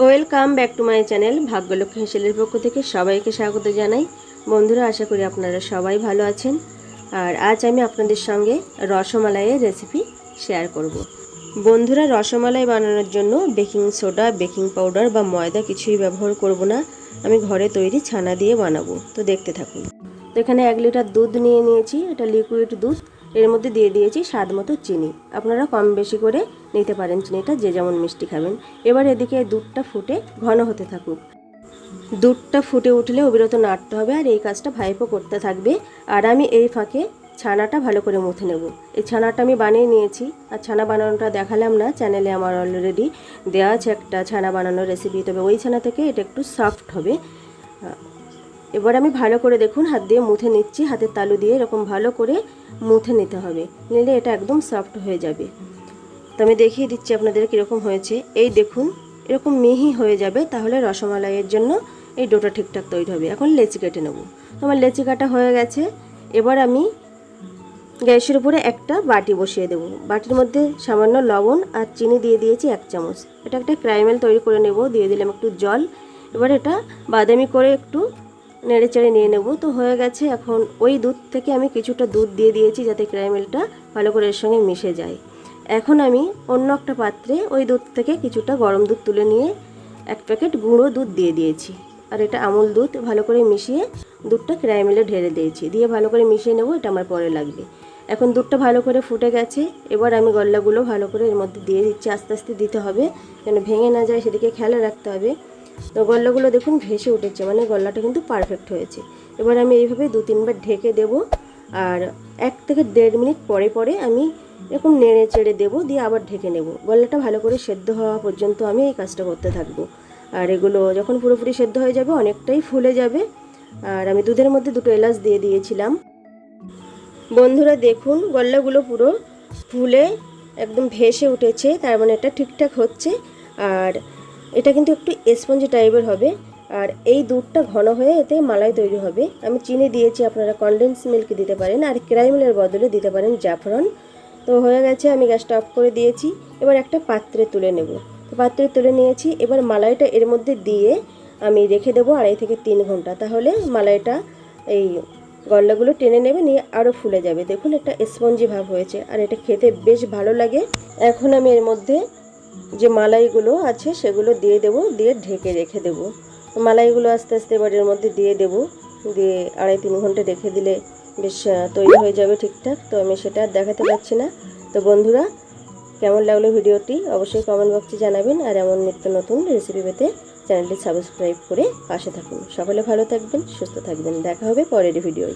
Welcome back to my channel Bhagyalakshmi হেসেলের পক্ষ থেকে সবাইকে স্বাগত জানাই। বন্ধুরা, আশা করি আপনারা সবাই ভালো আছেন। আর আজ আমি আপনাদের সঙ্গে রসমালাইয়ের রেসিপি শেয়ার করব। বন্ধুরা, রসমালাই বানানোর জন্য বেকিং সোডা, বেকিং পাউডার বা ময়দা কিছুই ব্যবহার করব না। আমি ঘরে তৈরি ছানা দিয়ে বানাবো, তো দেখতে থাকুন। তো এখানে 1 লিটার দুধ নিয়ে নিয়েছি, এটা লিকুইড দুধ। এর মধ্যে দিয়ে দিয়েছি স্বাদ মতো চিনি। আপনারা কম বেশি করে নিতে পারেন চিনিটা, যে যেমন মিষ্টি খাবেন। এবার এদিকে দুধটা ফুটে ঘন হতে থাকুক। দুধটা ফুটে উঠলে অবিরত নাড়তে হবে, আর এই কাজটা ভাইপো করতে থাকবে। আর আমি এই ফাঁকে ছানাটা ভালো করে মুথে নেব। এই ছানাটা আমি বানিয়ে নিয়েছি, আর ছানা বানানোটা দেখালাম না, চ্যানেলে আমার অলরেডি দেওয়া আছে একটা ছানা বানানোর রেসিপি, তবে ওই ছানা থেকে এটা একটু সফট হবে। এবার আমি ভালো করে দেখুন হাত দিয়ে মুথে নিচ্ছি, হাতের তালু দিয়ে এরকম ভালো করে মুথে নিতে হবে, নিলে এটা একদম সফট হয়ে যাবে। তো আমি দেখিয়ে দিচ্ছি আপনাদের কীরকম হয়েছে। এই দেখুন, এরকম মিহি হয়ে যাবে, তাহলে রসমালাইয়ের জন্য এই ডোটা ঠিকঠাক তৈরি হবে। এখন লেচি কেটে নেব। আমার লেচি কাটা হয়ে গেছে। এবার আমি গ্যাসের উপরে একটা বাটি বসিয়ে দেব। বাটির মধ্যে সামান্য লবণ আর চিনি দিয়ে দিয়েছি 1 চামচ। এটা একটা ক্যারামেল তৈরি করে নেব। দিয়ে দিলাম একটু জল। এবার এটা বাদামি করে একটু নেড়ে চেড়ে নিয়ে নেব। তো হয়ে গেছে। এখন ওই দুধ থেকে আমি কিছুটা দুধ দিয়ে দিয়েছি, যাতে ক্যারামেলটা ভালো করে এর সঙ্গে মিশে যায়। এখন আমি অন্য একটা পাত্রে ওই দুধ থেকে কিছুটা গরম দুধ তুলে নিয়ে 1 প্যাকেট গুঁড়ো দুধ দিয়ে দিয়েছি। আর এটা আমুল দুধ। ভালো করে মিশিয়ে দুধটা ক্যারামেলে ঢেলে দিয়েছি, দিয়ে ভালো করে মিশিয়ে নেব। এটা আমার পরে লাগবে। এখন দুধটা ভালো করে ফুটে গেছে। এবার আমি গল্লাগুলো ভালো করে এর মধ্যে দিয়ে দিচ্ছি। আস্তে আস্তে দিতে হবে, যেন ভেঙে না যায়, সেদিকে খেয়াল রাখতে হবে। তো গল্লাগুলো দেখুন ভেসে উঠেছে, মানে গল্লাটা কিন্তু পারফেক্ট হয়েছে। এবার আমি এইভাবে 2-3 বার ঢেকে দেব। আর 1 থেকে 1.5 মিনিট পরে পরে আমি এরকম নেড়ে চেড়ে দেবো, দিয়ে আবার ঢেকে নেব। গল্লাটা ভালো করে সেদ্ধ হওয়া পর্যন্ত আমি এই কাজটা করতে থাকবো। আর এগুলো যখন পুরোপুরি সেদ্ধ হয়ে যাবে, অনেকটাই ফুলে যাবে। আর আমি দুধের মধ্যে 2টো এলাচ দিয়ে দিয়েছিলাম। বন্ধুরা দেখুন, গল্লাগুলো পুরো ফুলে একদম ভেসে উঠেছে, তার মানে এটা ঠিকঠাক হচ্ছে। আর এটা কিন্তু একটু স্পঞ্জি টাইপের হবে। আর এই দুধটা ঘন হয়ে এতে মালাই তৈরি হবে। আমি চিনি দিয়েছি, আপনারা কনডেন্স মিল্ক দিতে পারেন, আর ক্যারামেলের বদলে দিতে পারেন জাফরান। তো হয়ে গেছে, আমি গ্যাসটা অফ করে দিয়েছি। এবার একটা পাত্রে তুলে নেব। তো পাত্রে তুলে নিয়েছি। এবার মালাইটা এর মধ্যে দিয়ে আমি রেখে দেবো 2.5 থেকে 3 ঘন্টা। তাহলে মালাইটা এই গল্লাগুলো টেনে নেবে, নিয়ে আরও ফুলে যাবে। দেখুন একটা স্পঞ্জি ভাব হয়েছে, আর এটা খেতে বেশ ভালো লাগে। এখন আমি এর মধ্যে যে মালাইগুলো আছে সেগুলো দিয়ে দেবো, দিয়ে ঢেকে রেখে দেবো। মালাইগুলো আস্তে আস্তে এবার এর মধ্যে দিয়ে দেবো, দিয়ে 2.5-3 ঘন্টা রেখে দিলে বেশ তৈরি হয়ে যাবে ঠিকঠাক। তো আমি সেটা আর দেখাতে পারছি না। তো বন্ধুরা, কেমন লাগলো ভিডিওটি অবশ্যই কমেন্ট বক্সে জানাবেন। আর এমন নিত্য নতুন রেসিপি পেতে চ্যানেলটি সাবস্ক্রাইব করে পাশে থাকুন। সকলে ভালো থাকবেন, সুস্থ থাকবেন। দেখা হবে পরের ভিডিওয়।